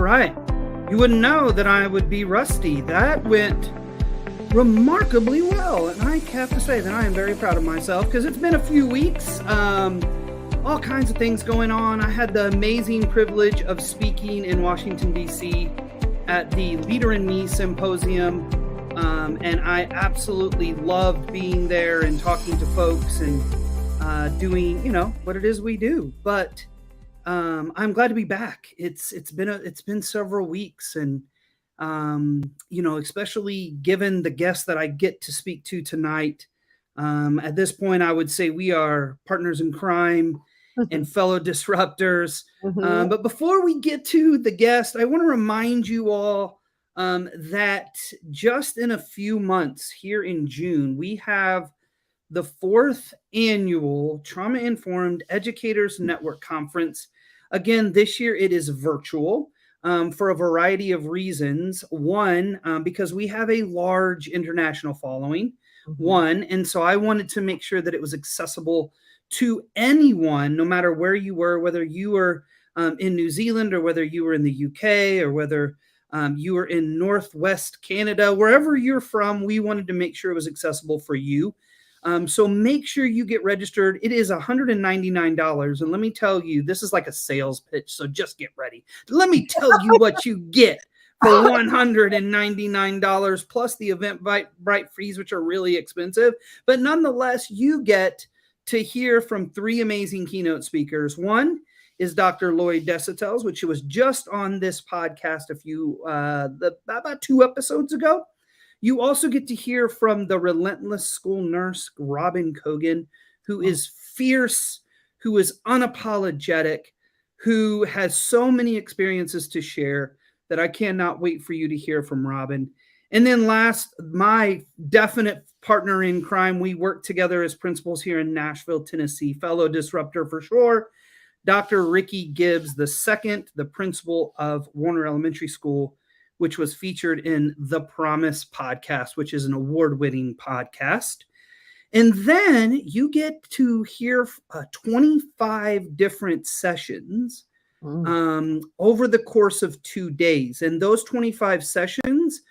right. You wouldn't know that I would be rusty. That went remarkably well. And I have to say that I am very proud of myself because it's been a few weeks. All kinds of things going on. I had the amazing privilege of speaking in Washington, D.C. at the Leader in Me Symposium. And I absolutely loved being there and talking to folks and doing, what it is we do. But I'm glad to be back. It's been several weeks, and especially given the guests that I get to speak to tonight. At this point, I would say we are partners in crime and fellow disruptors. But before we get to the guest, I want to remind you all that just in a few months here in June, we have the 4th annual Trauma Informed Educators Network Conference. Again, this year it is virtual for a variety of reasons. One, because we have a large international following. And so I wanted to make sure that it was accessible to anyone, no matter where you were, whether you were in New Zealand or whether you were in the UK or whether you were in Northwest Canada, wherever you're from, we wanted to make sure it was accessible for you. So make sure you get registered. It is $199. And let me tell you, this is like a sales pitch. So just get ready. Let me tell you what you get for $199 plus the Eventbrite fees, which are really expensive. But nonetheless, you get to hear from 3 amazing keynote speakers. One is Dr. Lloyd Desautel, which was just on this podcast about 2 episodes ago. You also get to hear from the relentless school nurse, Robin Kogan, who is fierce, who is unapologetic, who has so many experiences to share that I cannot wait for you to hear from Robin. And then last, my definite partner in crime, we work together as principals here in Nashville, Tennessee, fellow disruptor for sure, Dr. Ricky Gibbs II, the principal of Warner Elementary School, which was featured in The Promise podcast, which is an award-winning podcast. And then you get to hear 25 different sessions over the course of 2 days. And those 25 sessions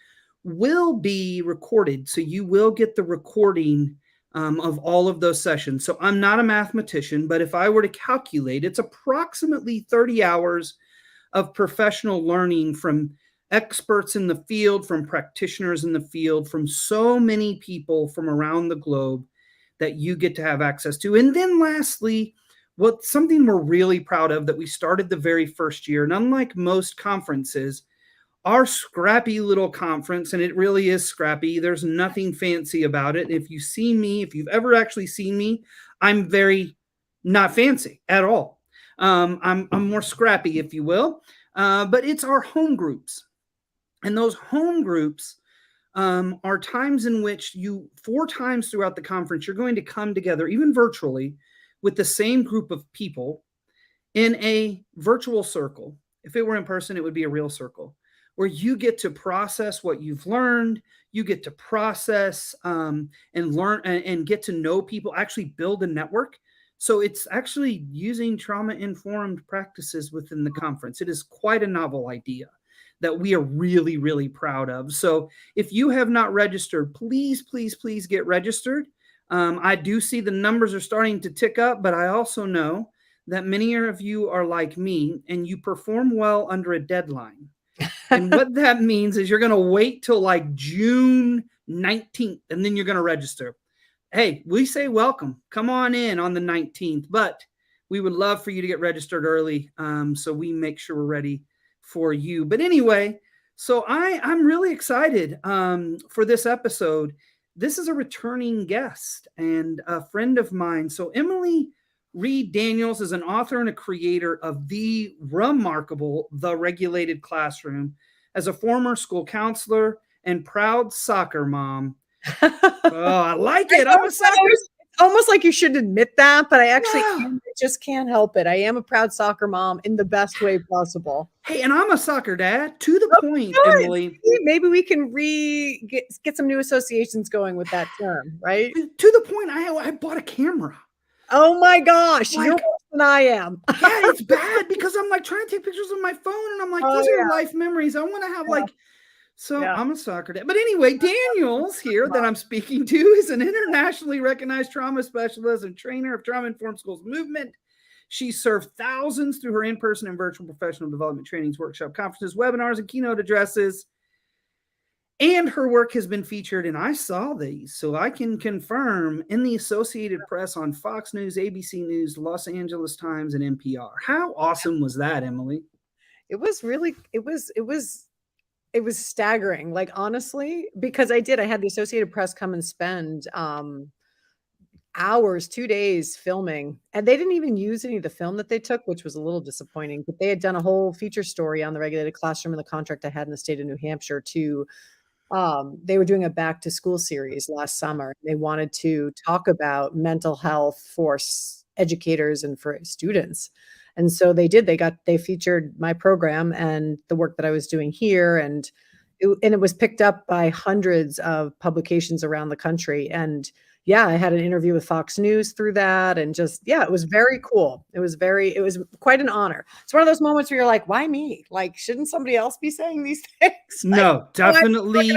will be recorded. So you will get the recording of all of those sessions. So I'm not a mathematician, but if I were to calculate, it's approximately 30 hours of professional learning from experts in the field, from practitioners in the field, from so many people from around the globe that you get to have access to. And then lastly, something we're really proud of that we started the very first year, and unlike most conferences, our scrappy little conference, and it really is scrappy. There's nothing fancy about it. If you've ever actually seen me, I'm very not fancy at all. I'm more scrappy, if you will. But it's our home groups. And those home groups are times in which 4 times throughout the conference, you're going to come together, even virtually, with the same group of people in a virtual circle. If it were in person, it would be a real circle, where you get to process what you've learned, you get to process and learn and get to know people, actually build a network. So it's actually using trauma-informed practices within the conference. It is quite a novel idea that we are really, really proud of. So if you have not registered, please, please, please get registered. I do see the numbers are starting to tick up, but I also know that many of you are like me and you perform well under a deadline. And what that means is you're going to wait till like June 19th, and then you're going to register. Hey, we say welcome. Come on in on the 19th, but we would love for you to get registered early so we make sure we're ready for you. But anyway, so I'm really excited for this episode. This is a returning guest and a friend of mine. So Emily Reed Daniels is an author and a creator of the remarkable The Regulated Classroom. As a former school counselor and proud soccer mom. I like it. I'm a soccer. It's almost like you should admit that, but I actually just can't help it. I am a proud soccer mom in the best way possible. Hey, and I'm a soccer dad. To the point, Emily. Maybe we can get some new associations going with that term, right? To the point, I bought a camera. Oh my gosh, you're than I am. Yeah, it's bad because I'm like trying to take pictures of my phone and I'm like, Oh, these are yeah. life memories. I want to have Yeah. so Yeah. I'm a soccer dad. But anyway, Daniels here that I'm speaking to is an internationally recognized trauma specialist and trainer of trauma-informed schools movement. She served thousands through her in-person and virtual professional development trainings, workshop conferences, webinars, and keynote addresses. And her work has been featured, and I saw these, so I can confirm, in the Associated Press, on Fox News, ABC News, Los Angeles Times, and NPR. How awesome was that, Emily? It was really, it was staggering, like, honestly, because I had the Associated Press come and spend hours, 2 days filming, and they didn't even use any of the film that they took, which was a little disappointing, but they had done a whole feature story on the regulated classroom and the contract I had in the state of New Hampshire to they were doing a back to school series last summer. They wanted to talk about mental health for educators and for students. And so they did. They featured my program and the work that I was doing here, and it was picked up by hundreds of publications around the country. And yeah, I had an interview with Fox News through that, and just, yeah, it was very cool. It was quite an honor. It's one of those moments where you're like, why me? Like, shouldn't somebody else be saying these things? Like, No, definitely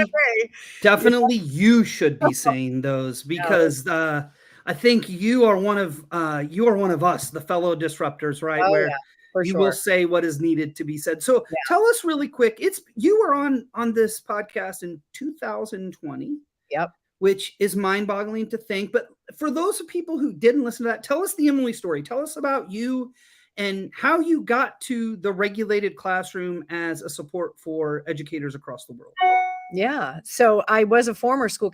you should be saying those, because I think you are one of us, the fellow disruptors, right? Oh, Where yeah, for you will sure. say what is needed to be said. So Yeah. tell us really quick. You were on this podcast in 2020. Yep. Which is mind-boggling to think. But for those of people who didn't listen to that, tell us the Emily story. Tell us about you and how you got to the regulated classroom as a support for educators across the world. Yeah. So I am a former school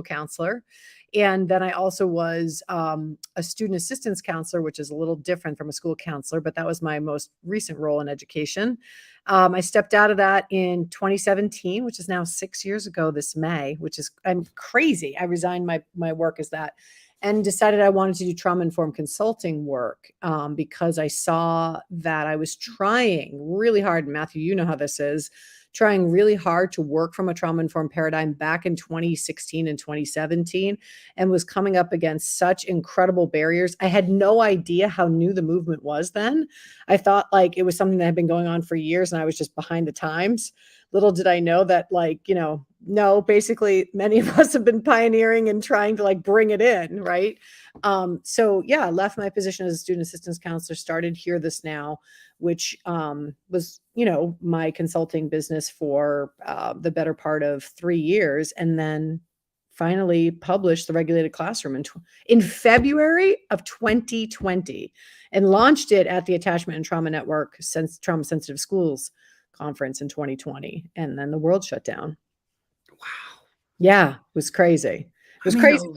counselor. And then I also was a student assistance counselor, which is a little different from a school counselor, but that was my most recent role in education. I stepped out of that in 2017, which is now 6 years ago this May, I'm crazy. I resigned my work as that and decided I wanted to do trauma-informed consulting work because I saw that I was trying really hard. Matthew, you know how this is. Trying really hard to work from a trauma-informed paradigm back in 2016 and 2017, and was coming up against such incredible barriers. I had no idea how new the movement was then. I thought like it was something that had been going on for years and I was just behind the times. Little did I know that, like, no, basically many of us have been pioneering and trying to like bring it in, right? So yeah, I left my position as a student assistance counselor, started Hear This Now, which was, my consulting business for the better part of 3 years, and then finally published The Regulated Classroom in February of 2020, and launched it at the Attachment and Trauma Network Trauma Sensitive Schools Conference in 2020, and then the world shut down. Wow. Yeah, it was crazy. It was crazy.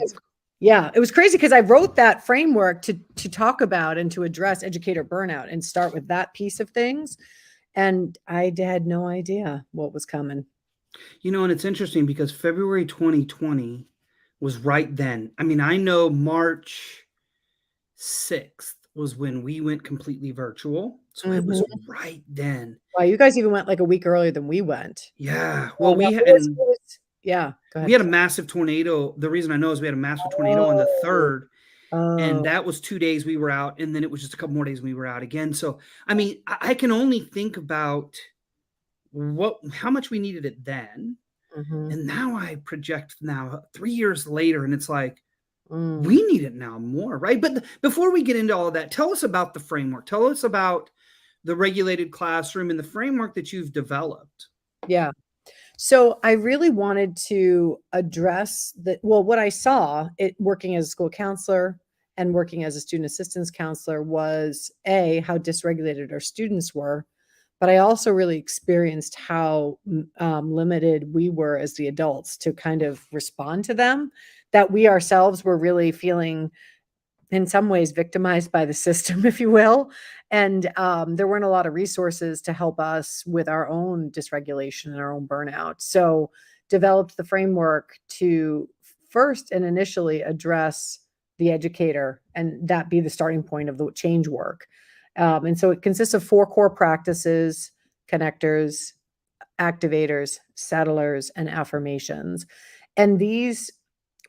Yeah, it was crazy because I wrote that framework to talk about and to address educator burnout and start with that piece of things. And I had no idea what was coming. And it's interesting because February 2020 was right then. I mean, I know March 6th was when we went completely virtual. So it was right then. Wow, you guys even went like a week earlier than we went. Yeah. Well, yeah, go ahead. We had a massive tornado. The reason I know is we had a massive tornado on the 3rd. And that was 2 days we were out. And then it was just a couple more days we were out again. So, I mean, I can only think about how much we needed it then. And now I project 3 years later, and it's like, we need it now more, right? But before we get into all of that, tell us about the framework. Tell us about the regulated classroom and the framework that you've developed. Yeah. So I really wanted to address what I saw it working as a school counselor and working as a student assistance counselor was how dysregulated our students were. But I also really experienced how limited we were as the adults to kind of respond to them, that we ourselves were really feeling in some ways victimized by the system, if you will. And there weren't a lot of resources to help us with our own dysregulation and our own burnout. So developed the framework to first and initially address the educator, and that be the starting point of the change work. And so it consists of 4 core practices: connectors, activators, settlers, and affirmations. And these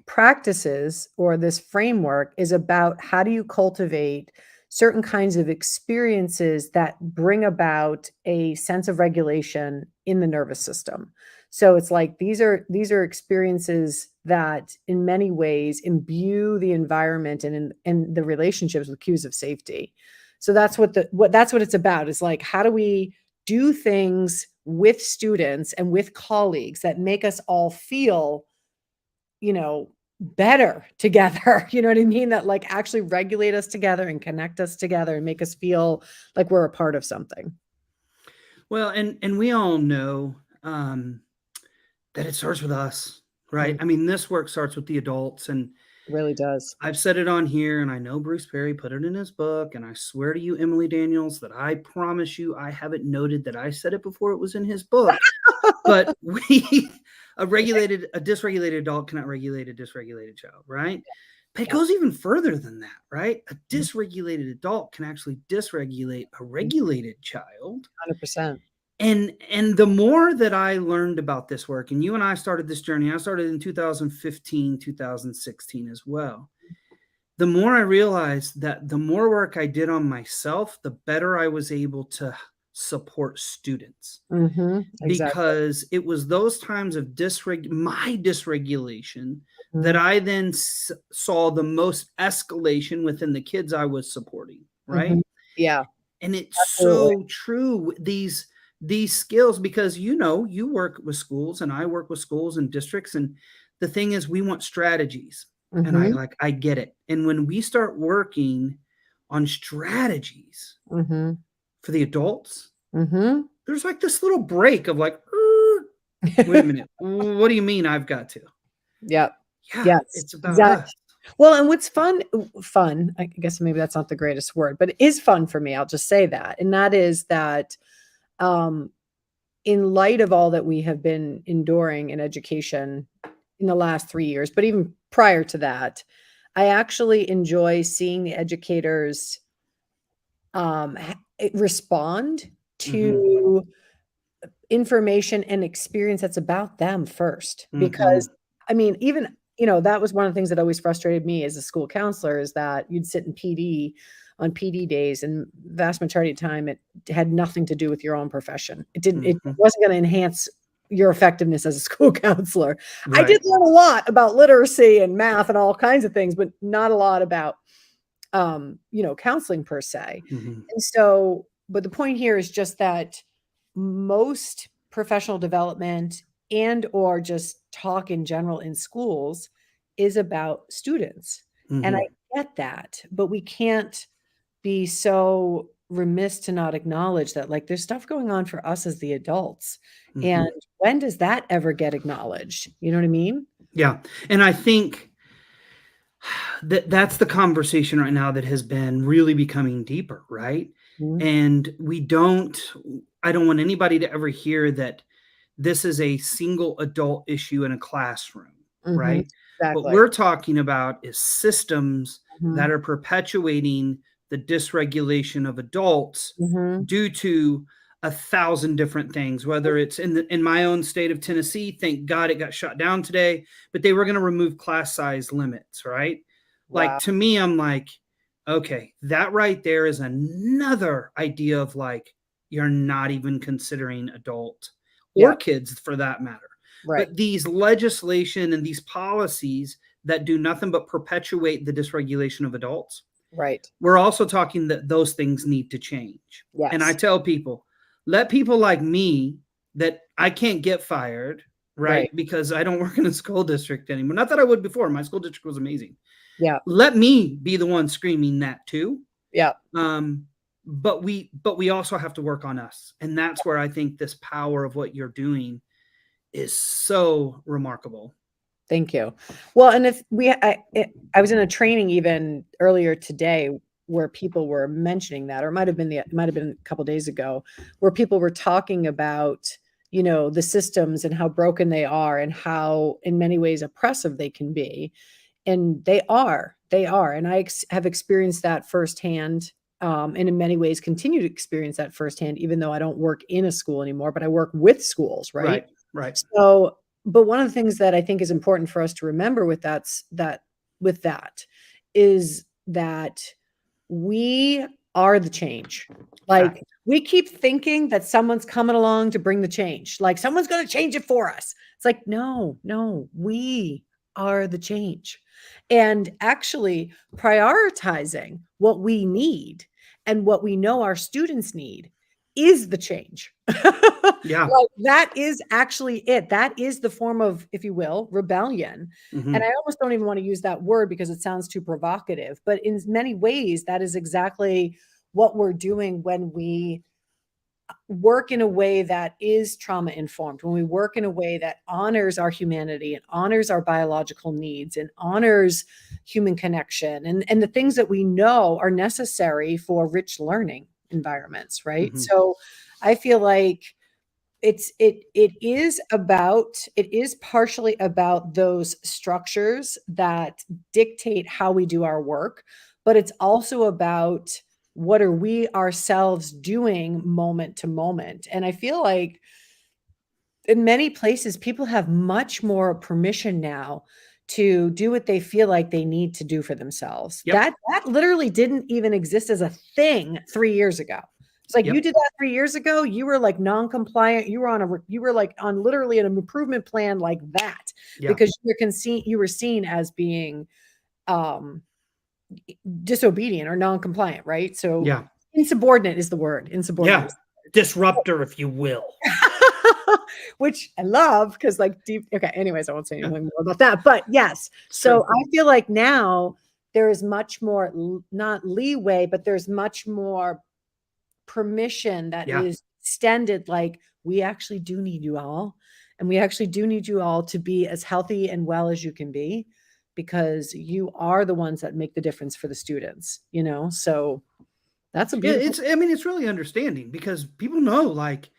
practices, or this framework, is about how do you cultivate certain kinds of experiences that bring about a sense of regulation in the nervous system. So it's like these are experiences that in many ways imbue the environment and the relationships with cues of safety. So that's what it's about, is like, how do we do things with students and with colleagues that make us all feel, better together, you know what I mean? That like actually regulate us together and connect us together and make us feel like we're a part of something. Well, and we all know that it starts with us, right? Mm. I mean, this work starts with the adults, and It really does. I've said it on here, and I know Bruce Perry put it in his book, and I swear to you, Emily Daniels, that I promise you I haven't noted that I said it before it was in his book. But a dysregulated adult cannot regulate a dysregulated child, right? But it goes even further than that, right? A dysregulated adult can actually dysregulate a regulated child. 100%. And the more that I learned about this work, and you and I started this journey, I started in 2015, 2016 as well. The more I realized that the more work I did on myself, the better I was able to support students. Exactly. Because it was those times of my dysregulation that I then saw the most escalation within the kids I was supporting, right? Yeah. And it's Absolutely. so true, these skills, because you work with schools and I work with schools and districts, and the thing is, we want strategies. And I get it. And when we start working on strategies for the adults, there's like this little break of like, wait a minute, what do you mean I've got to? Yeah. Yeah, it's about us. Well, and what's fun, I guess maybe that's not the greatest word, but it is fun for me. I'll just say that. And that is that in light of all that we have been enduring in education in the last 3 years, but even prior to that, I actually enjoy seeing the educators respond to information and experience that's about them first. Because I mean, even, that was one of the things that always frustrated me as a school counselor, is that you'd sit in PD on PD days, and vast majority of the time it had nothing to do with your own profession. It wasn't going to enhance your effectiveness as a school counselor. Right. I did learn a lot about literacy and math and all kinds of things, but not a lot about counseling per se. And so, but the point here is just that most professional development and or just talk in general in schools is about students. And I get that, but we can't be so remiss to not acknowledge that, like, there's stuff going on for us as the adults. And when does that ever get acknowledged? You know what I mean? Yeah. And I think that's the conversation right now that has been really becoming deeper, right? And I don't want anybody to ever hear that this is a single adult issue in a classroom, right? Exactly. What we're talking about is systems that are perpetuating the dysregulation of adults due to 1,000 different things, whether it's in my own state of Tennessee, thank God it got shut down today, but they were going to remove class size limits, right? Wow. Like, to me, I'm like, okay, that right there is another idea of like, you're not even considering adult or kids for that matter. Right. But these legislation and these policies that do nothing but perpetuate the dysregulation of adults. Right. We're also talking that those things need to change. Yes. And I tell people, let people like me that I can't get fired, right? Because I don't work in a school district anymore. Not that I would before. My school district was amazing. Yeah. Let me be the one screaming that too. Yeah. But we also have to work on us. And that's where I think this power of what you're doing is so remarkable. Thank you. Well, and I was in a training even earlier today where people were mentioning that, or it might have been a couple of days ago, where people were talking about, the systems and how broken they are and how in many ways oppressive they can be. And they are. And I have experienced that firsthand, and in many ways continue to experience that firsthand, even though I don't work in a school anymore, but I work with schools, right? Right. So, but one of the things that I think is important for us to remember with that is that we are the change. Like we keep thinking that someone's coming along to bring the change. Like someone's going to change it for us. It's like, no, we are the change. And actually prioritizing what we need and what we know our students need is the change. Yeah. Like that is actually it. That is the form of, if you will, rebellion. Mm-hmm. And I almost don't even want to use that word because it sounds too provocative, but in many ways, that is exactly what we're doing when we work in a way that is trauma informed, when we work in a way that honors our humanity and honors our biological needs and honors human connection and the things that we know are necessary for rich learning environments, right? Mm-hmm. So I feel like it is partially about those structures that dictate how we do our work, but it's also about what are we ourselves doing moment to moment. And I feel like in many places people have much more permission now to do what they feel like they need to do for themselves. Yep. That literally didn't even exist as a thing 3 years ago. It's like you did that 3 years ago, you were like non-compliant, you were like on literally an improvement plan like that because you were seen as being disobedient or non-compliant, right? So insubordinate is the word. Insubordinate. Disruptor, if you will. Which I love because like deep. Okay. Anyways, I won't say anything more about that. But yes. So I feel like now there is much more, not leeway, but there's much more permission that is extended. Like we actually do need you all. And we actually do need you all to be as healthy and well as you can be, because you are the ones that make the difference for the students, you know? So that's a beautiful. It's really understanding because people know like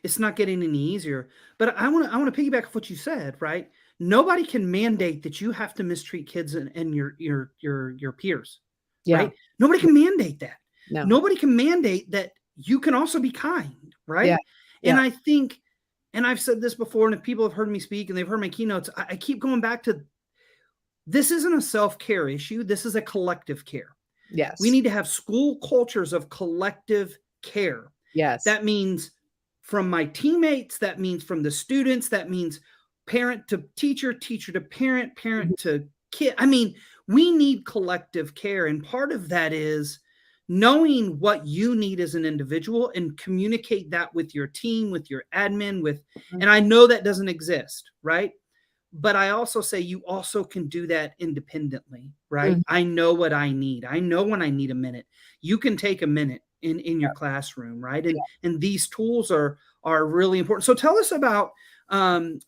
it's not getting any easier. But I want to piggyback off what you said, right? Nobody can mandate that you have to mistreat kids and your peers. Right? Nobody can mandate that. No. Nobody can mandate that you can also be kind, right? And I think, and I've said this before, and if people have heard me speak and they've heard my keynotes, I keep going back to this isn't a self-care issue. This is a collective care. Yes. We need to have school cultures of collective care. Yes. That means from my teammates, that means from the students, that means parent to teacher, teacher to parent, parent to kid. I mean, we need collective care. And part of that is knowing what you need as an individual and communicate that with your team, with your admin, and I know that doesn't exist, right? But I also say you also can do that independently, right? I know what I need. I know when I need a minute. You can take a minute in your classroom, right? And these tools are really important. So tell us about kind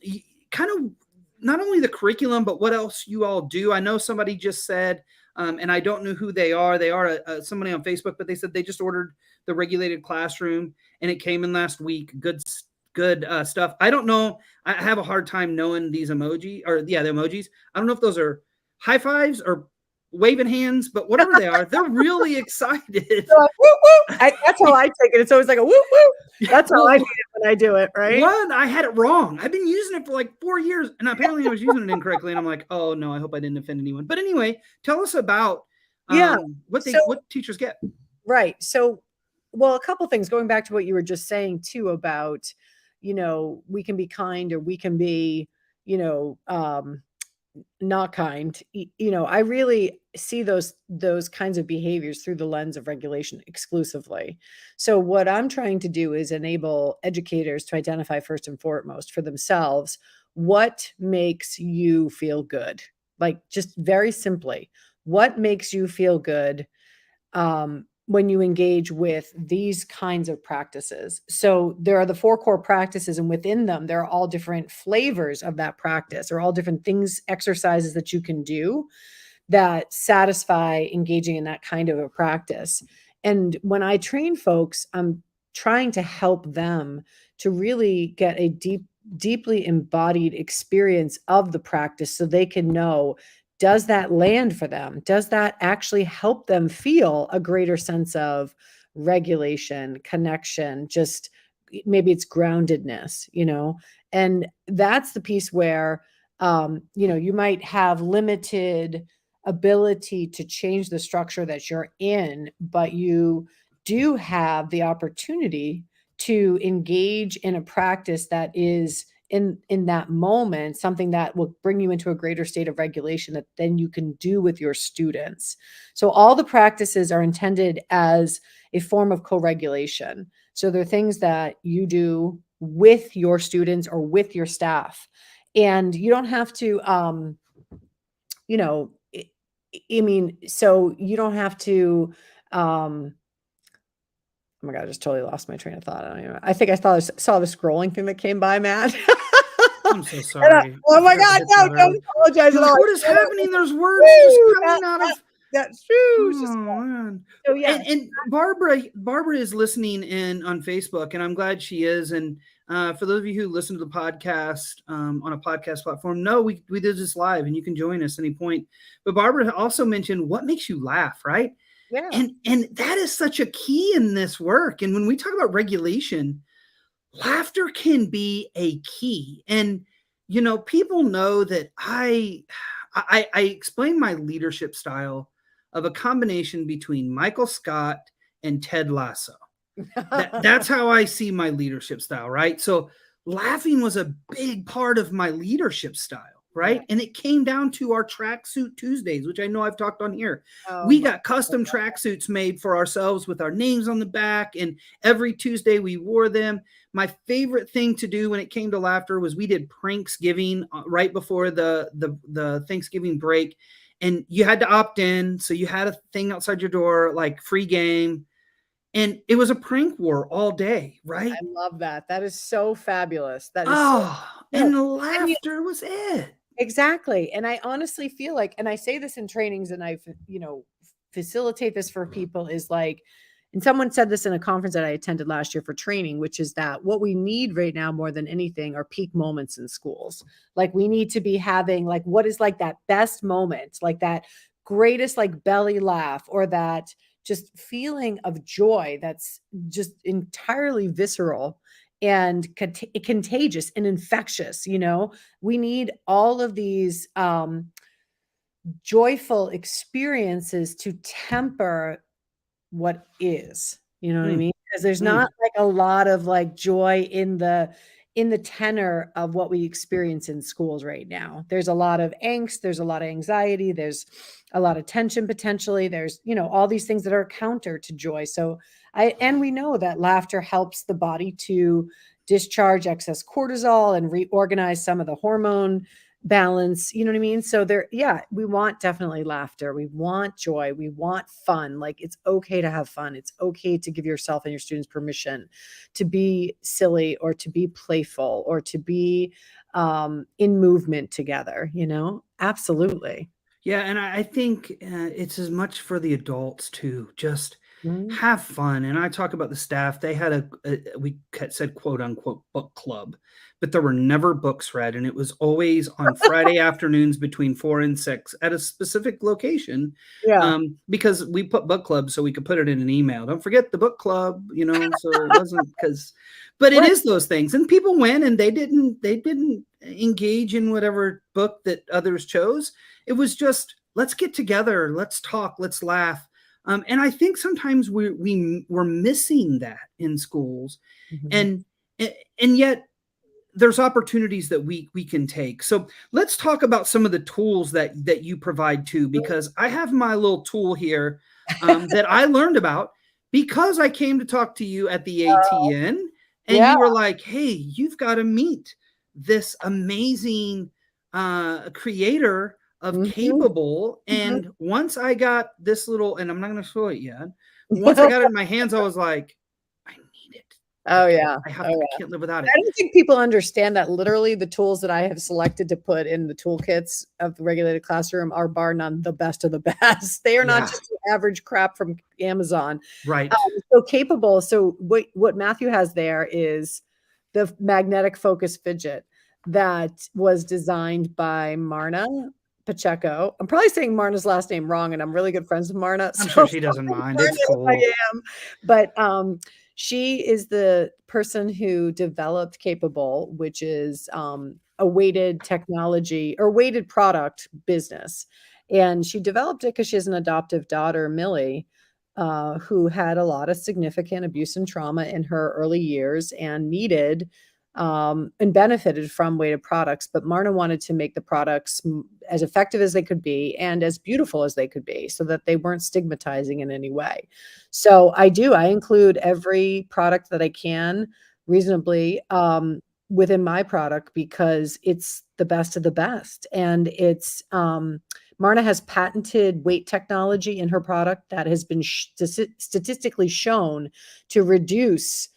of not only the curriculum, but what else you all do. I know somebody just said, and I don't know who they are. They are somebody on Facebook, but they said they just ordered the regulated classroom and it came in last week. Good stuff. I don't know. I have a hard time knowing these the emojis. I don't know if those are high fives or waving hands, but whatever they are, they're really excited. Like, woo, woo. That's how I take it. It's always like a woo woo. That's how I do it when I do it, right? One, I had it wrong. I've been using it for like 4 years, and apparently I was using it incorrectly. And I'm like, oh no, I hope I didn't offend anyone. But anyway, tell us about what teachers get. Right. So, well, a couple things going back to what you were just saying too about, we can be kind or we can be, not kind. I really see those kinds of behaviors through the lens of regulation exclusively. So what I'm trying to do is enable educators to identify first and foremost for themselves what makes you feel good. Like just very simply, what makes you feel good when you engage with these kinds of practices. So there are the 4 core practices, and within them, there are all different flavors of that practice, or all different things, exercises that you can do that satisfy engaging in that kind of a practice. And when I train folks, I'm trying to help them to really get a deeply embodied experience of the practice so they can know, does that land for them? Does that actually help them feel a greater sense of regulation, connection, just maybe it's groundedness, and that's the piece where, you might have limited ability to change the structure that you're in, but you do have the opportunity to engage in a practice that is in that moment, something that will bring you into a greater state of regulation that then you can do with your students. So all the practices are intended as a form of co-regulation. So they're things that you do with your students or with your staff. And you don't have to, you know, I mean, so you don't have to, oh my God, I just totally lost my train of thought. I think I saw the scrolling thing that came by, Matt. I'm so sorry. Oh my I forgot to God, hit no, that don't out. apologize You're at like, all. what is happening? There's words just Woo, coming out of. that's true. It's just, Oh man. so yeah. And Barbara is listening in on Facebook, and I'm glad she is. And for those of you who listen to the podcast on a podcast platform, no, we did this live, and you can join us any point. But Barbara also mentioned what makes you laugh, right? Yeah. And that is such a key in this work. And when we talk about regulation, laughter can be a key. And you know, people know that I explain my leadership style of a combination between Michael Scott and Ted Lasso. That's how I see my leadership style, right? So laughing was a big part of my leadership style, right? Yeah. And it came down to our tracksuit Tuesdays, which I know I've talked on here. Oh We my got custom tracksuits made for ourselves with our names on the back, and every Tuesday we wore them. My favorite thing to do when it came to laughter was we did Pranksgiving right before the Thanksgiving break, and you had to opt in, so you had a thing outside your door like free game. And it was a prank war all day, right? I love that. That is so fabulous. That is so, And the I mean, laughter was it. exactly. And I honestly feel like, and I say this in trainings and I, facilitate this for people is like, and someone said this in a conference that I attended last year for training, which is that what we need right now more than anything are peak moments in schools. Like we need to be having like, what is like that best moment, like that greatest like belly laugh or that just feeling of joy that's just entirely visceral and contagious and infectious. We need all of these joyful experiences to temper what is, you know what I mean? Because there's not like a lot of like joy in the tenor of what we experience in schools right now. There's a lot of angst, there's a lot of anxiety, there's a lot of tension potentially. There's, all these things that are counter to joy. So and we know that laughter helps the body to discharge excess cortisol and reorganize some of the hormone balance, you know what I mean? So we want definitely laughter. We want joy. We want fun. Like it's okay to have fun. It's okay to give yourself and your students permission to be silly or to be playful or to be in movement together, Absolutely. Yeah, and I think it's as much for the adults too. Just Mhm. have fun. And I talk about the staff. They had we said quote unquote book club, but there were never books read, and it was always on Friday afternoons between 4 and 6 at a specific location. Yeah. Because we put book club so we could put it in an email. Don't forget the book club, So it wasn't but it is those things, and people went and they didn't engage in whatever book that others chose. It was just, let's get together, let's talk, let's laugh. And I think sometimes we're missing that in schools, Mhm. and yet there's opportunities that we can take. So let's talk about some of the tools that you provide too, because I have my little tool here that I learned about because I came to talk to you at the ATN, and Yeah. you were like, hey, you've got to meet this amazing creator of Mhm. Capable. Mhm. And once I got this little, and I'm not going to show it yet, once I got it in my hands, I was like, I need it. Oh yeah. I can't live without it. I don't think people understand that literally the tools that I have selected to put in the toolkits of the regulated classroom are bar none the best of the best. They are not Yeah. just the average crap from Amazon. Right. So Capable. So what Matthew has there is the magnetic focus fidget that was designed by Marna Pacheco. I'm probably saying Marna's last name wrong, and I'm really good friends with Marna. I'm sure she doesn't mind. It's cool. I am. But she is the person who developed Capable, which is a weighted technology or weighted product business. And she developed it because she has an adoptive daughter, Millie, who had a lot of significant abuse and trauma in her early years and needed and benefited from weighted products. But Marna wanted to make the products as effective as they could be and as beautiful as they could be so that they weren't stigmatizing in any way. So I include every product that I can reasonably within my product because it's the best of the best. And it's Marna has patented weight technology in her product that has been statistically shown to reduce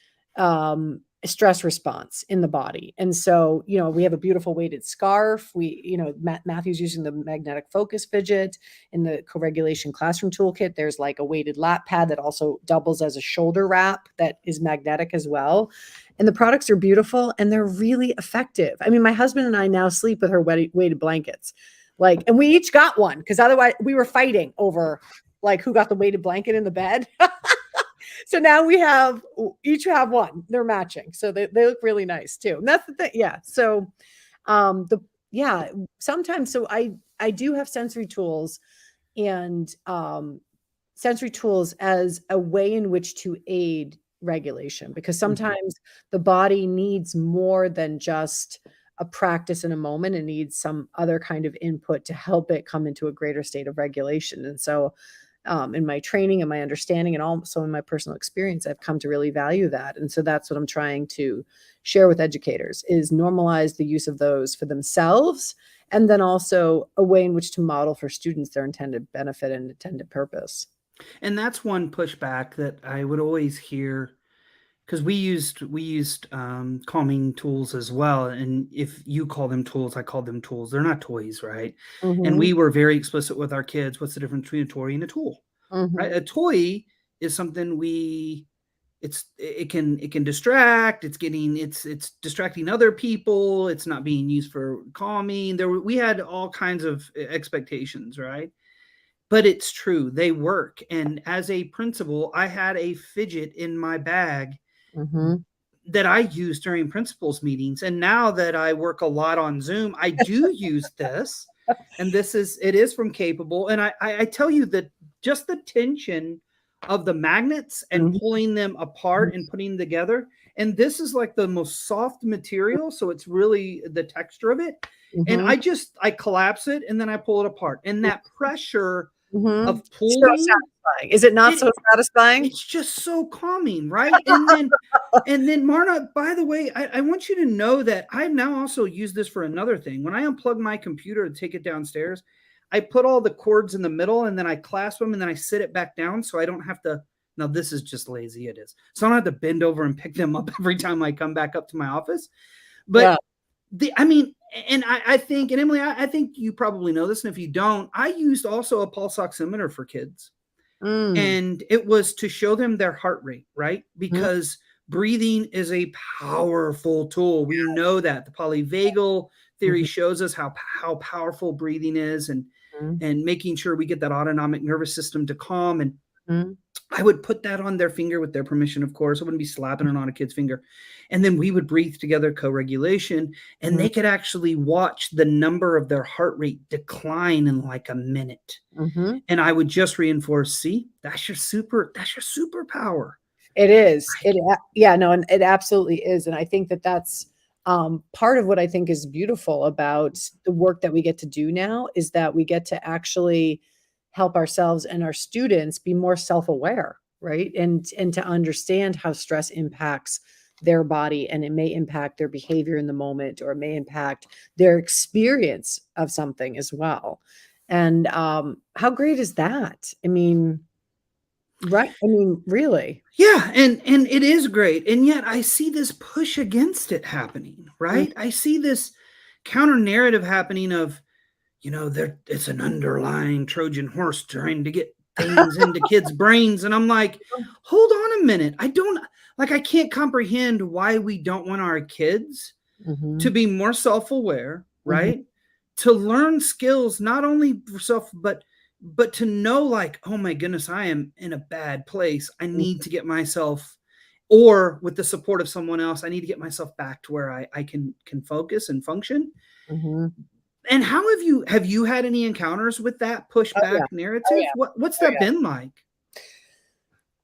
stress response in the body. And so, we have a beautiful weighted scarf. Matthew's using the magnetic focus fidget in the co-regulation classroom toolkit. There's like a weighted lap pad that also doubles as a shoulder wrap that is magnetic as well. And the products are beautiful and they're really effective. I mean, my husband and I now sleep with her weighted blankets. And we each got one because otherwise we were fighting over who got the weighted blanket in the bed. So now we each have one. They're matching. So they look really nice too. And that's the thing. Yeah. So sometimes, so I do have sensory tools and sensory tools as a way in which to aid regulation, because sometimes the body needs more than just a practice in a moment. It needs some other kind of input to help it come into a greater state of regulation. And so in my training and my understanding and also in my personal experience, I've come to really value that. And so that's what I'm trying to share with educators is normalize the use of those for themselves. And then also a way in which to model for students their intended benefit and intended purpose. And that's one pushback that I would always hear, because we used calming tools as well. And if you call them tools, I call them tools. They're not toys, right? And we were very explicit with our kids. What's the difference between a toy and a tool? Right? A toy is something it can distract. It's distracting other people. It's not being used for calming. We had all kinds of expectations, right? But it's true, they work. And as a principal, I had a fidget in my bag that I use during principals meetings. And now that I work a lot on Zoom, I do use this. And it is from Capable. And I tell you that just the tension of the magnets and pulling them apart and putting them together. And this is like the most soft material. So it's really the texture of it. And I collapse it and then I pull it apart. And that pressure of pulling. So satisfying. Is it not so satisfying? It's just so calming, right? And then Marna, by the way, I want you to know that I've now also used this for another thing. When I unplug my computer to take it downstairs, I put all the cords in the middle and then I clasp them and then I sit it back down so I don't have to. Now, this is just lazy. It is. So I don't have to bend over and pick them up every time I come back up to my office. But I think, and Emily, I think you probably know this. And if you don't, I used also a pulse oximeter for kids. And it was to show them their heart rate, right? Because breathing is a powerful tool. We know that the polyvagal theory shows us how powerful breathing is and making sure we get that autonomic nervous system to calm. And I would put that on their finger with their permission, of course. I wouldn't be slapping it on a kid's finger. And then we would breathe together, co-regulation, and they could actually watch the number of their heart rate decline in like a minute. And I would just reinforce, see, that's your superpower. It is. And it absolutely is. And I think that's part of what I think is beautiful about the work that we get to do now is that we get to actually help ourselves and our students be more self-aware, right? And to understand how stress impacts their body, and it may impact their behavior in the moment, or it may impact their experience of something as well. And how great is that? I mean, right? I mean, really? Yeah, and it is great. And yet I see this push against it happening, right? I see this counter narrative happening of, it's an underlying Trojan horse trying to get things into kids' brains. And I'm like, hold on a minute. I can't comprehend why we don't want our kids to be more self-aware, right? To learn skills, not only for self, but to know like, oh my goodness, I am in a bad place. I need to get myself, or with the support of someone else, I need to get myself back to where I can focus and function. And how have you had any encounters with that Oh pushback yeah. Oh narrative? yeah. What's Oh that yeah. been like?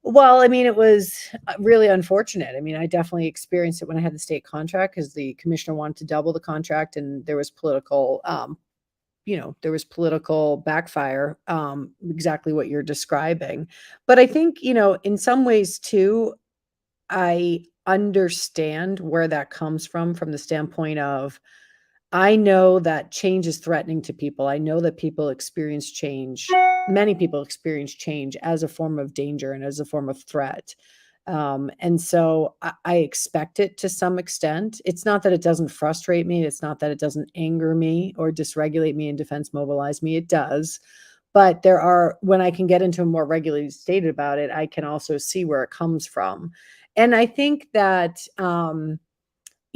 Well, I mean, it was really unfortunate. I mean, I definitely experienced it when I had the state contract because the commissioner wanted to double the contract, and there was political, there was political backfire, exactly what you're describing. But I think, in some ways too, I understand where that comes from the standpoint of I know that change is threatening to people. I know that people experience change. Many people experience change as a form of danger and as a form of threat. And so I expect it to some extent. It's not that it doesn't frustrate me. It's not that it doesn't anger me or dysregulate me and defense mobilize me. It does. But when I can get into a more regulated state about it, I can also see where it comes from. And I think that,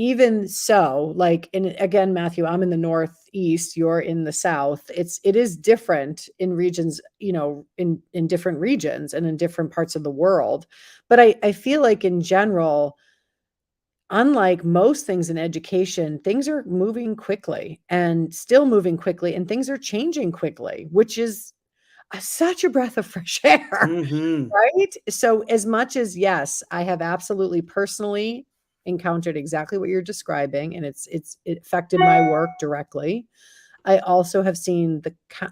even so, like, and again, Matthew, I'm in the Northeast, you're in the South. It is different in regions, in different regions and in different parts of the world. But I feel like in general, unlike most things in education, things are moving quickly and still moving quickly, and things are changing quickly, which is such a breath of fresh air. Mm-hmm. Right? So as much as, yes, I have absolutely personally encountered exactly what you're describing, and it affected my work directly. I also have seen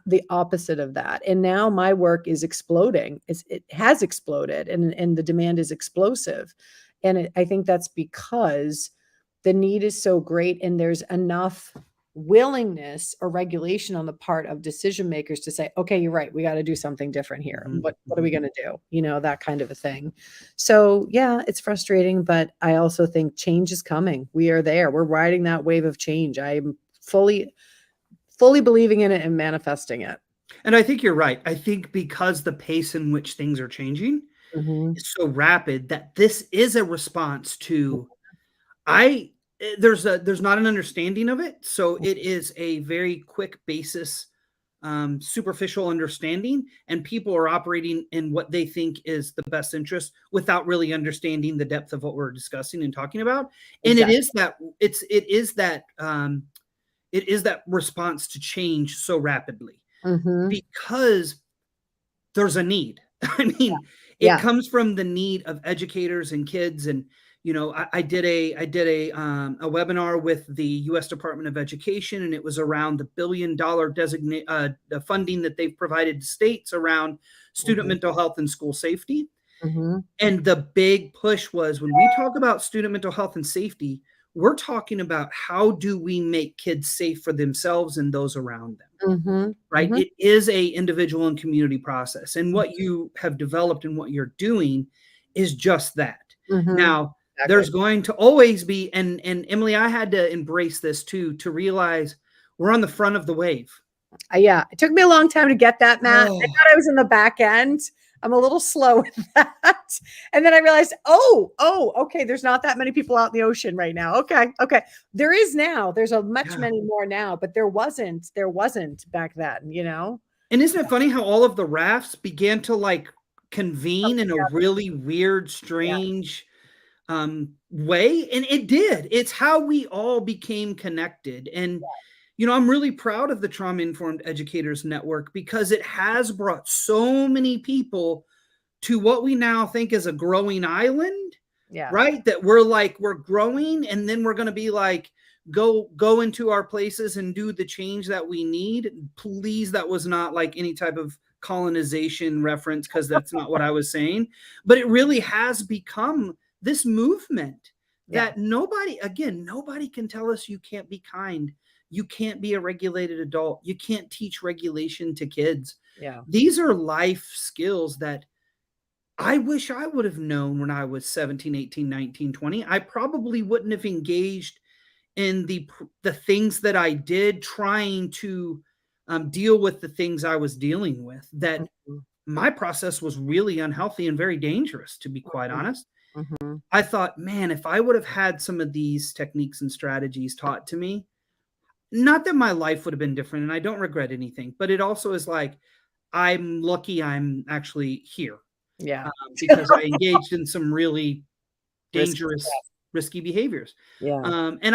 the opposite of that. And now my work is exploding. It has exploded, and the demand is explosive. And I think that's because the need is so great, and there's enough willingness or regulation on the part of decision makers to say, okay, you're right, we got to do something different here. Mm-hmm. What are we going to do? That kind of a thing. So yeah, it's frustrating, but I also think change is coming. We are there. We're riding that wave of change. I'm fully believing in it and manifesting it. And I think you're right. I think because the pace in which things are changing Mhm. is so rapid that this is a response to I there's not an understanding of it. So it is a very quick basis, superficial understanding, and people are operating in what they think is the best interest without really understanding the depth of what we're discussing and talking about. And Exactly. it is that response to change so rapidly Mhm. because there's a need. I mean, it Yeah. comes from the need of educators and kids. And I did a webinar with the U.S. Department of Education, and it was around the $1 billion designate the funding that they've provided to states around student Mhm. mental health and school safety. Mhm. And the big push was when we talk about student mental health and safety, we're talking about how do we make kids safe for themselves and those around them, Mhm. right? Mhm. It is a individual and community process. And what you have developed and what you're doing is just that. Mhm. Now, Exactly. there's going to always be, and Emily, I had to embrace this too, to realize we're on the front of the wave. Yeah, it took me a long time to get that, Matt. I Oh, thought I was in the back end. I'm a little slow with that. And then I realized, okay, there's not that many people out in the ocean right now. Okay. There is now. There's a much yeah. many more now, but there wasn't back then. And isn't it funny how all of the rafts began to like Come convene in a together. really weird, Yeah. strange way? And it did. It's how we all became connected. And I'm really proud of the Trauma Informed Educators Network because it has brought so many people to what we now think is a growing island, Yeah. right? That we're growing, and then we're going to be like, go into our places and do the change that we need. Please, that was not like any type of colonization reference, because that's not what I was saying. But it really has become this movement Yeah. that nobody can tell us you can't be kind. You can't be a regulated adult. You can't teach regulation to kids. Yeah. These are life skills that I wish I would have known when I was 17, 18, 19, 20. I probably wouldn't have engaged in the things that I did, trying to deal with the things I was dealing with. That Mhm. my process was really unhealthy and very dangerous, to be quite Mhm. honest. Mhm. I thought, man, if I would have had some of these techniques and strategies taught to me, not that my life would have been different, and I don't regret anything, but it also is like, I'm lucky I'm actually here, Yeah. because I engaged in some really Risky dangerous, stuff. risky behaviors. Yeah. And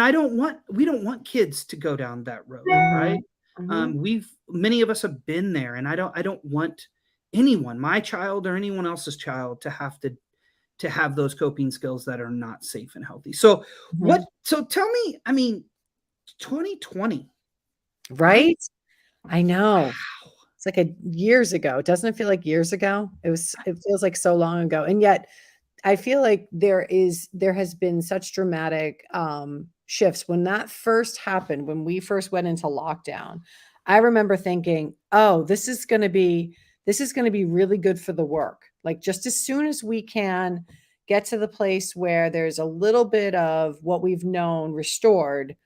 we don't want kids to go down that road, Mhm. right? Many of us have been there, and I don't want anyone, my child or anyone else's child, to have those coping skills that are not safe and healthy. So so tell me, I mean, 2020, right? Right? I know. It's like years ago. Doesn't it feel like years ago? It feels like so long ago. And yet I feel like there has been such dramatic shifts. When that first happened, when we first went into lockdown, I remember thinking, oh, this is going to be really good for the work. Like, just as soon as we can get to the place where there's a little bit of what we've known restored,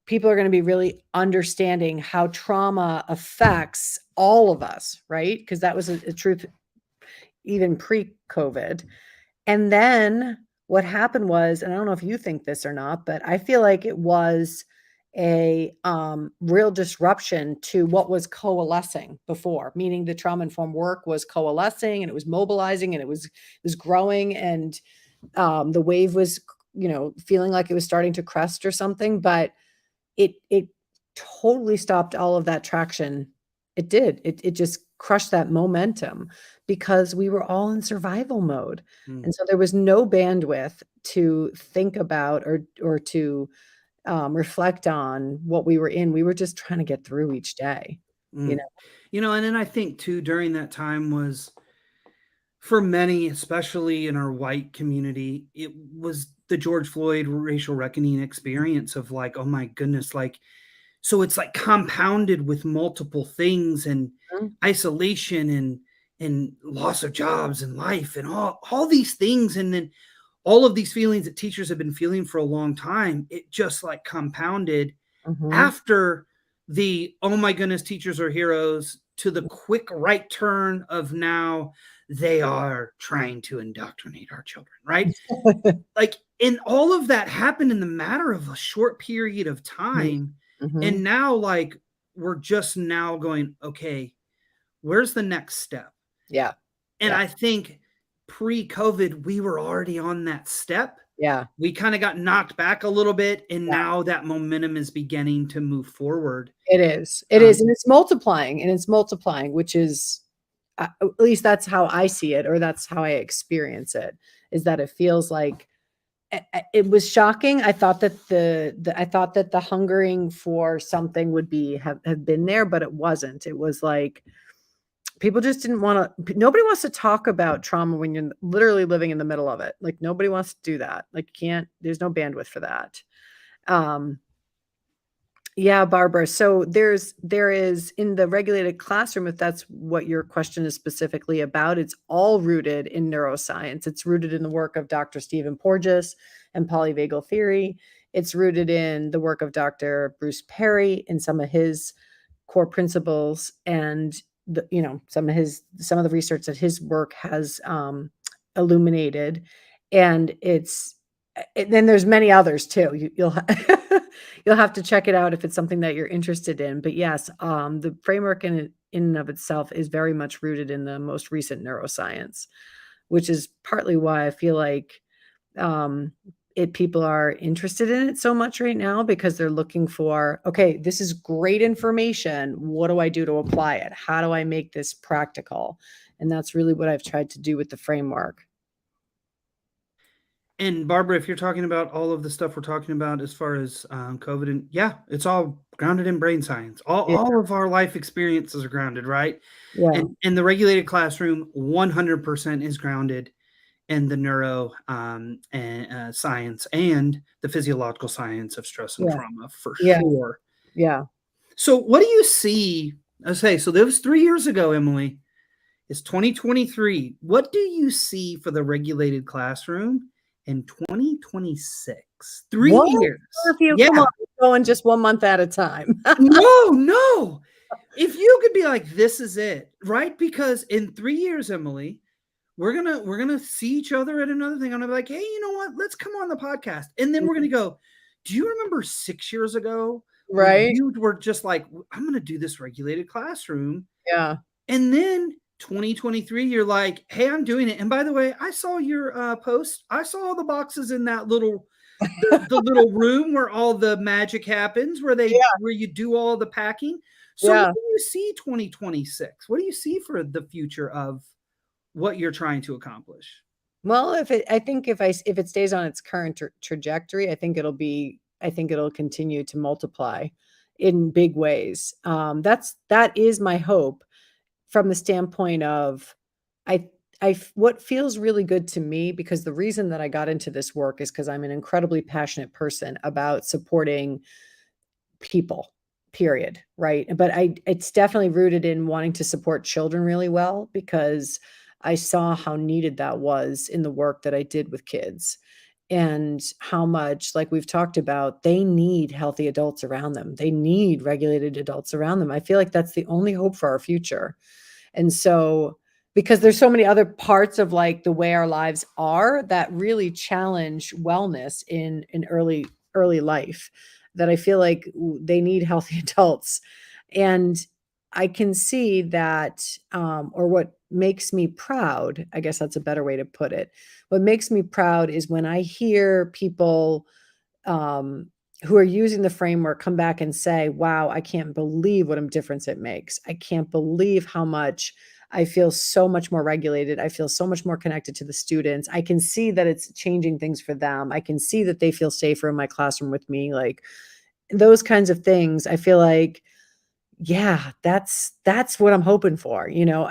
people are going to be really understanding how trauma affects all of us, right? Because that was a truth even pre-COVID. And then what happened was, and I don't know if you think this or not, but I feel like it was a real disruption to what was coalescing before, meaning the trauma-informed work was coalescing and it was mobilizing and it was growing, and the wave was, feeling like it was starting to crest or something, but it totally stopped all of that traction. It did. It just crushed that momentum because we were all in survival mode. And so there was no bandwidth to think about or to reflect on what we were in. We were just trying to get through each day, and then I think too, during that time was, for many, especially in our white community, it was the George Floyd racial reckoning experience of like, oh my goodness, like, so it's like compounded with multiple things and isolation and loss of jobs and life and all these things. And then all of these feelings that teachers have been feeling for a long time, it just like compounded after the, oh my goodness, teachers are heroes, to the quick right turn of now they are trying to indoctrinate our children, right? Like, and all of that happened in the matter of a short period of time. And now, like, we're just now going, okay, where's the next step? Yeah. And I think pre-COVID, we were already on that step. Yeah. We kind of got knocked back a little bit, and now that momentum is beginning to move forward. It is. It is. And it's multiplying, which is, at least that's how I see it, or that's how I experience it, is that it feels like it was shocking. I thought that the hungering for something would have been there, but it wasn't. It was like people just didn't want to. Nobody wants to talk about trauma when you're literally living in the middle of it. Like, nobody wants to do that. Like, there's no bandwidth for that. Yeah, Barbara. So there is in the regulated classroom, if that's what your question is specifically about, it's all rooted in neuroscience. It's rooted in the work of Dr. Stephen Porges and polyvagal theory. It's rooted in the work of Dr. Bruce Perry and some of his core principles, and some of the research that his work has illuminated. And then there's many others too. You'll you'll have to check it out if it's something that you're interested in. But yes, the framework in and of itself is very much rooted in the most recent neuroscience, which is partly why I feel like people are interested in it so much right now, because they're looking for, okay, this is great information. What do I do to apply it? How do I make this practical? And that's really what I've tried to do with the framework. And Barbara, if you're talking about all of the stuff we're talking about as far as COVID, and it's all grounded in brain science. All of our life experiences are grounded, right? Yeah. And the regulated classroom 100% is grounded in the neuro science and the physiological science of stress and trauma, for sure. Yeah. So what do you see? Okay, so that was 3 years ago, Emily. It's 2023. What do you see for the regulated classroom in 2026? 3 years. Come on, going just 1 month at a time. No. If you could be like, this is it, right? Because in 3 years, Emily, we're gonna see each other at another thing. I'm gonna be like, hey, you know what? Let's come on the podcast, and then we're gonna go, do you remember 6 years ago? Right. You were just like, I'm gonna do this regulated classroom. Yeah. And then 2023, you're like, hey, I'm doing it. And by the way, I saw your post. I saw all the boxes in that little the little room where all the magic happens, where you do all the packing. So Yeah. what do you see 2026? What do you see for the future of what you're trying to accomplish? Well, if it stays on its current trajectory, I think it'll continue to multiply in big ways. That is my hope from the standpoint of I what feels really good to me, because the reason that I got into this work is because I'm an incredibly passionate person about supporting people, period, right? But it's definitely rooted in wanting to support children really well, because I saw how needed that was in the work that I did with kids, and how much, like we've talked about, they need healthy adults around them. They need regulated adults around them. I feel like that's the only hope for our future. And so, because there's so many other parts of like the way our lives are that really challenge wellness in early life, that I feel like they need healthy adults. And I can see that, or what makes me proud, I guess that's a better way to put it. What makes me proud is when I hear people who are using the framework come back and say, wow, I can't believe what a difference it makes. I can't believe how much I feel so much more regulated. I feel so much more connected to the students. I can see that it's changing things for them. I can see that they feel safer in my classroom with me. Like those kinds of things. I feel like, yeah, that's what I'm hoping for,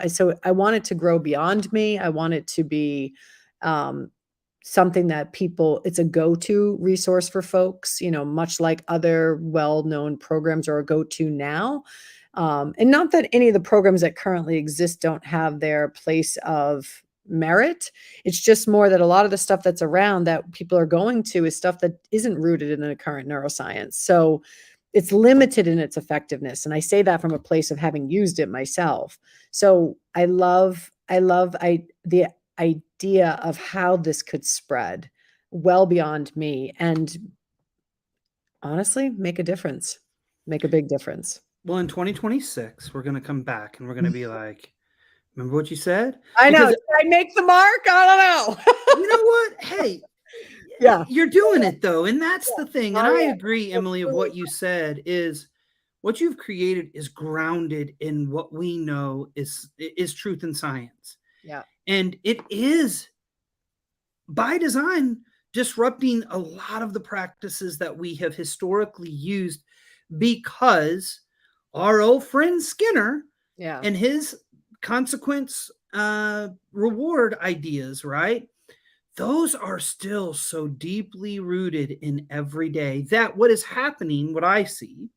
So I want it to grow beyond me. I want it to be something that it's a go-to resource for folks, much like other well-known programs are a go-to now. And not that any of the programs that currently exist don't have their place of merit. It's just more that a lot of the stuff that's around that people are going to is stuff that isn't rooted in the current neuroscience. So it's limited in its effectiveness. And I say that from a place of having used it myself. So I love the idea of how this could spread well beyond me and honestly make a difference, make a big difference. Well, in 2026, we're going to come back and we're going to be like, remember what you said? I know. Because Did I make the mark? I don't know. you know what? Hey, Yeah. you're doing it though. And that's the thing. And Oh, I yeah. agree, Emily, of what you said is what you've created is grounded in what we know is truth and science. Yeah. And it is by design disrupting a lot of the practices that we have historically used, because our old friend Skinner Yeah. and his consequence reward ideas, right? Those are still so deeply rooted in every day that what is happening, what I see,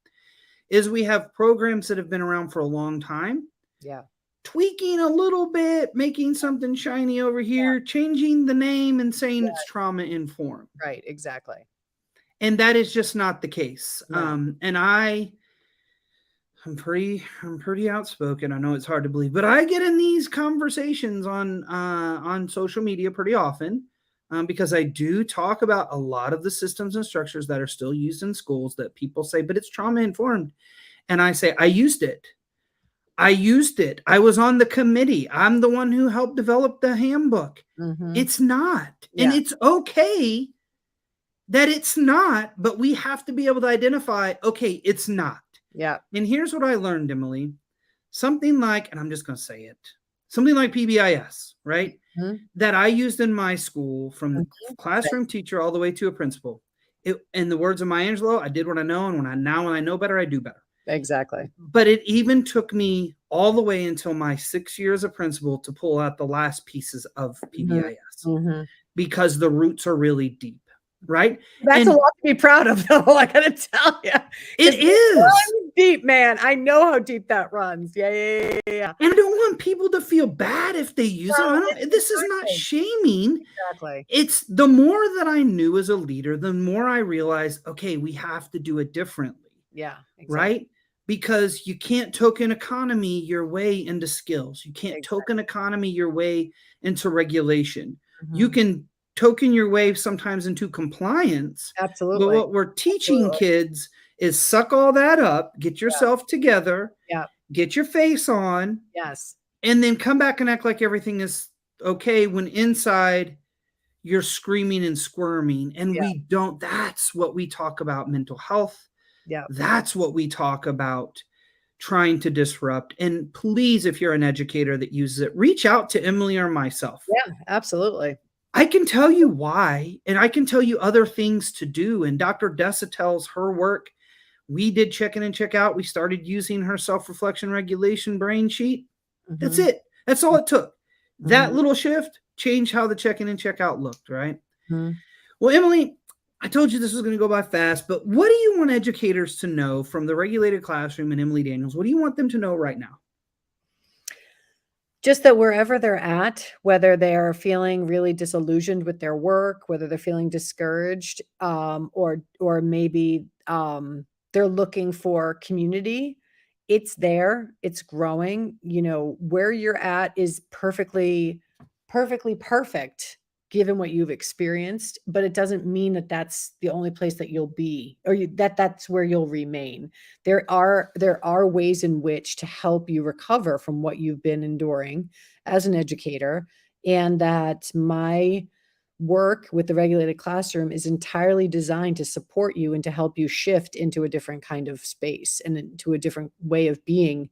is we have programs that have been around for a long time. Yeah. Tweaking a little bit, making something shiny over here, changing the name and saying it's trauma informed. Right. Exactly. And that is just not the case. No. And I'm pretty outspoken. I know it's hard to believe, but I get in these conversations on social media pretty often, because I do talk about a lot of the systems and structures that are still used in schools that people say, but it's trauma informed. And I say, I used it. I was on the committee. I'm the one who helped develop the handbook. Mm-hmm. It's not. Yeah. And it's okay that it's not, but we have to be able to identify, okay, it's not. Yeah. And here's what I learned, Emily. Something like, and I'm just going to say it, something like PBIS, right? Mm-hmm. That I used in my school from the classroom teacher all the way to a principal. In the words of Maya Angelou, I did what I know. And when I know better, I do better. Exactly. But it even took me all the way until my 6 years of principal to pull out the last pieces of PBIS, Mm-hmm. because the roots are really deep, right? That's a lot to be proud of, though. I gotta tell you, it is deep, man. I know how deep that runs. Yeah. And I don't want people to feel bad if they use it. This is not shaming. Exactly. It's the more that I knew as a leader, the more I realized, okay, we have to do it differently. Yeah. Exactly. Right? Because you can't token economy your way into skills. You can't token economy your way into regulation. Mm-hmm. You can token your way sometimes into compliance. Absolutely. But what we're teaching kids is suck all that up, get yourself together, get your face on, and then come back and act like everything is okay when inside you're screaming and squirming. And we don't. That's what we talk about mental health. Yeah, that's what we talk about trying to disrupt. And please, if you're an educator that uses it, reach out to Emily or myself. Yeah, absolutely. I can tell you why, and I can tell you other things to do. And Dr. Dessa tells her work. We did check in and check out. We started using her self-reflection regulation brain sheet. That's it. That's all it took. That little shift changed how the check-in and check-out looked, right? Well, Emily, I told you this was going to go by fast, but what do you want educators to know from the Regulated Classroom and Emily Daniels? What do you want them to know right now? Just that wherever they're at, whether they're feeling really disillusioned with their work, whether they're feeling discouraged, or maybe they're looking for community, it's there, it's growing. You know, where you're at is perfectly perfect given what you've experienced, but it doesn't mean that that's the only place that you'll be, or that's where you'll remain. There are ways in which to help you recover from what you've been enduring as an educator, and that my work with the Regulated Classroom is entirely designed to support you and to help you shift into a different kind of space and into a different way of being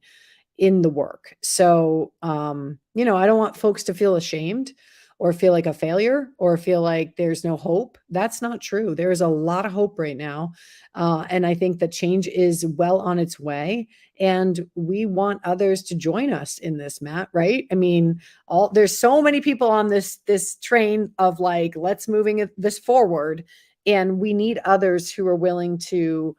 in the work. So, you know, I don't want folks to feel ashamed or feel like a failure or feel like there's no hope. That's not true. There is a lot of hope right now. And I think that change is well on its way. And we want others to join us in this, Matt, right? I mean, there's so many people on this train of like, let's moving this forward. And we need others who are willing to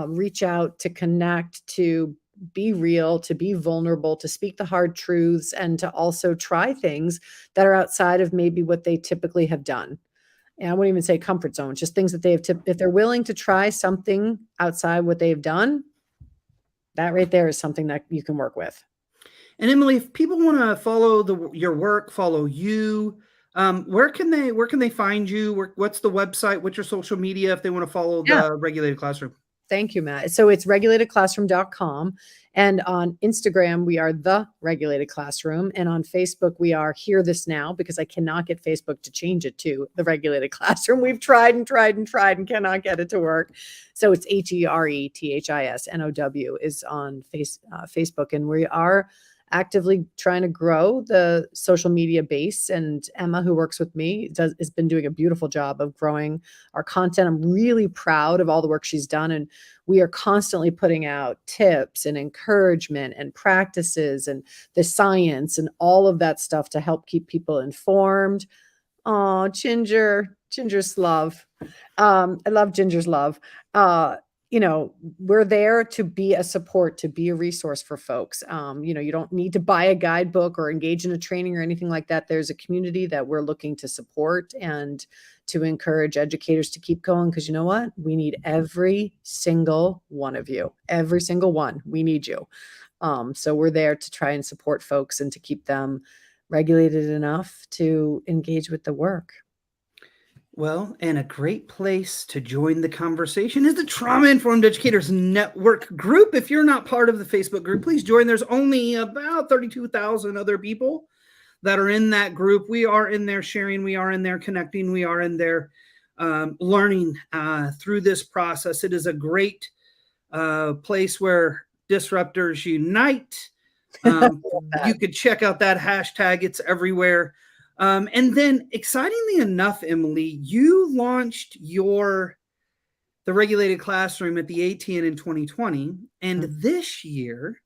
reach out, to connect, to be real, to be vulnerable, to speak the hard truths, and to also try things that are outside of maybe what they typically have done. And I wouldn't even say comfort zone, just things that they have if they're willing to try something outside what they've done, that right there is something that you can work with. And Emily, if people want to follow your work, follow you, where can they find you? What's the website? What's your social media if they want to follow the Regulated Classroom? Thank you, Matt. So it's regulatedclassroom.com. And on Instagram, we are The Regulated Classroom. And on Facebook, we are Hear This Now, because I cannot get Facebook to change it to The Regulated Classroom. We've tried and cannot get it to work. So it's HERETHISNOW is on Facebook. And we are actively trying to grow the social media base. And Emma, who works with me, has been doing a beautiful job of growing our content. I'm really proud of all the work she's done. And we are constantly putting out tips and encouragement and practices and the science and all of that stuff to help keep people informed. Oh, Ginger's love. I love Ginger's love. You know, we're there to be a support, to be a resource for folks. You know, you don't need to buy a guidebook or engage in a training or anything like that. There's a community that we're looking to support and to encourage educators to keep going. Because you know what? We need every single one of you. Every single one. We need you. So we're there to try and support folks and to keep them regulated enough to engage with the work. Well, and a great place to join the conversation is the Trauma Informed Educators Network group. If you're not part of the Facebook group, please join. There's only about 32,000 other people that are in that group. We are in there sharing. We are in there connecting. We are in there learning through this process. It is a great place where disruptors unite. You could check out that hashtag. It's everywhere. And then excitingly enough, Emily, you launched the Regulated Classroom at the ATN in 2020. And this year,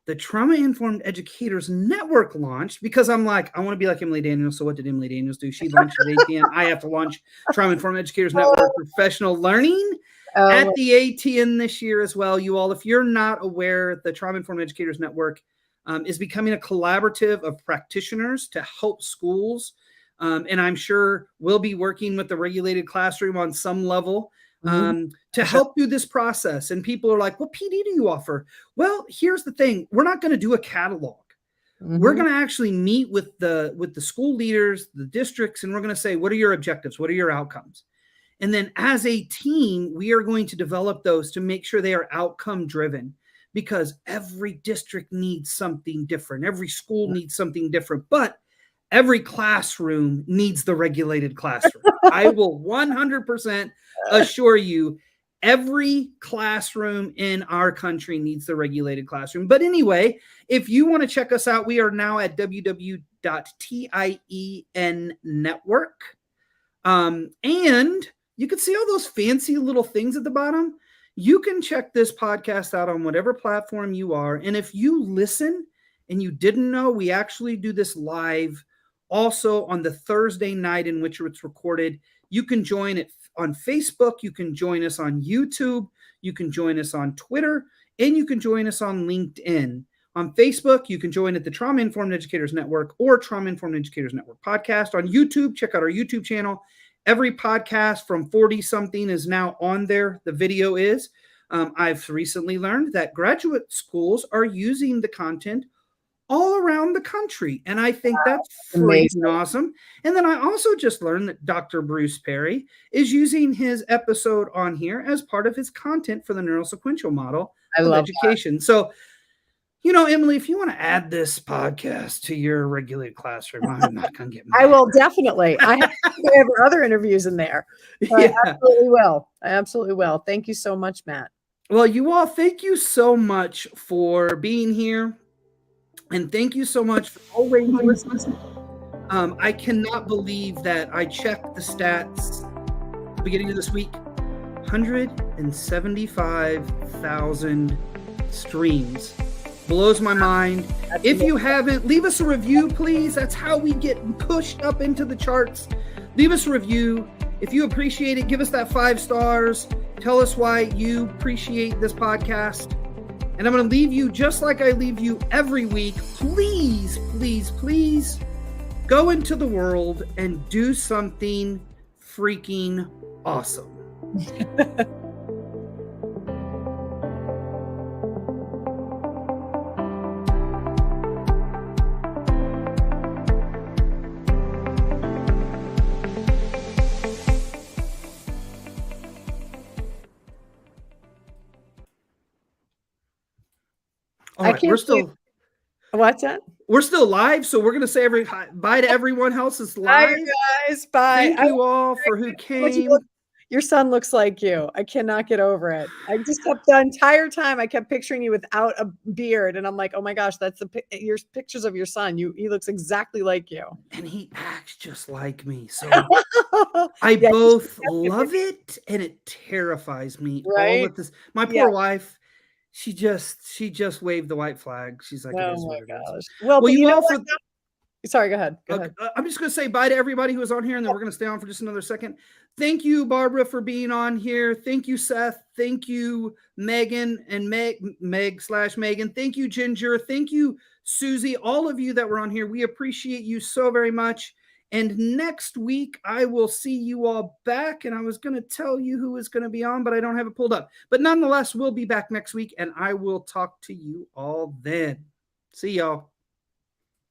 the Trauma Informed Educators Network launched, because I'm like, I want to be like Emily Daniels. So what did Emily Daniels do? She launched at ATN. I have to launch Trauma Informed Educators Network Professional Learning at the ATN this year as well. You all, if you're not aware, the Trauma Informed Educators Network is becoming a collaborative of practitioners to help schools. And I'm sure we'll be working with the Regulated Classroom on some level to help through this process. And people are like, what PD do you offer? Well, here's the thing. We're not going to do a catalog. We're going to actually meet with the school leaders, the districts, and we're going to say, what are your objectives? What are your outcomes? And then as a team, we are going to develop those to make sure they are outcome driven. Because every district needs something different. Every school needs something different, but every classroom needs the Regulated Classroom. I will 100% assure you, Every classroom in our country needs the regulated classroom. But anyway, if you want to check us out, we are now at www.TIEN.network. And you can see all those fancy little things at the bottom. You can check this podcast out on whatever platform you are. And if you listen and you didn't know, we actually do this live also on the Thursday night in which it's recorded. You can join it on Facebook. You can join us on YouTube. You can join us on Twitter. And you can join us on LinkedIn. On Facebook, you can join at the Trauma Informed Educators Network or Trauma Informed Educators Network podcast. On YouTube, check out our YouTube channel. Every podcast from 40-something is now on there. The video is. I've recently learned that graduate schools are using the content all around the country. And I think that's freaking awesome. And then I also just learned that Dr. Bruce Perry is using his episode on here as part of his content for the Neurosequential Model of Education. That. So, you know, Emily, if you want to add this podcast to your regulated classroom, I'm not going to get mad. I will definitely. I have other interviews in there. I absolutely will. I absolutely will. Thank you so much, Matt. Well, you all, thank you so much for being here. And thank you so much for always listening. I cannot believe that I checked the stats at the beginning of this week. 175,000 streams. Blows my mind. If you haven't, leave us a review, please. That's how we get pushed up into the charts. Leave us a review. If you appreciate it, give us that 5 stars. Tell us why you appreciate this podcast. And I'm going to leave you just like I leave you every week. Please, please, please go into the world and do something freaking awesome. All right, we're still. What's that? We're still live, so we're going to say bye to everyone else that's live. Bye, guys. Bye. Thank you all for who came. Your son looks like you. I cannot get over it. I just kept the entire time. I kept picturing you without a beard, and I'm like, oh my gosh, that's your pictures of your son. He looks exactly like you, and he acts just like me. So I both love it, and it terrifies me. Right? All of this. My poor wife. She just waved the white flag. She's like, oh my gosh. Well, you all for. Sorry, go ahead. I'm just going to say bye to everybody who was on here, and then we're going to stay on for just another second. Thank you, Barbara, for being on here. Thank you, Seth. Thank you, Megan and Meg/Megan. Thank you, Ginger. Thank you, Susie. All of you that were on here, we appreciate you so very much. And next week, I will see you all back. And I was going to tell you who is going to be on, but I don't have it pulled up. But nonetheless, we'll be back next week, and I will talk to you all then. See y'all.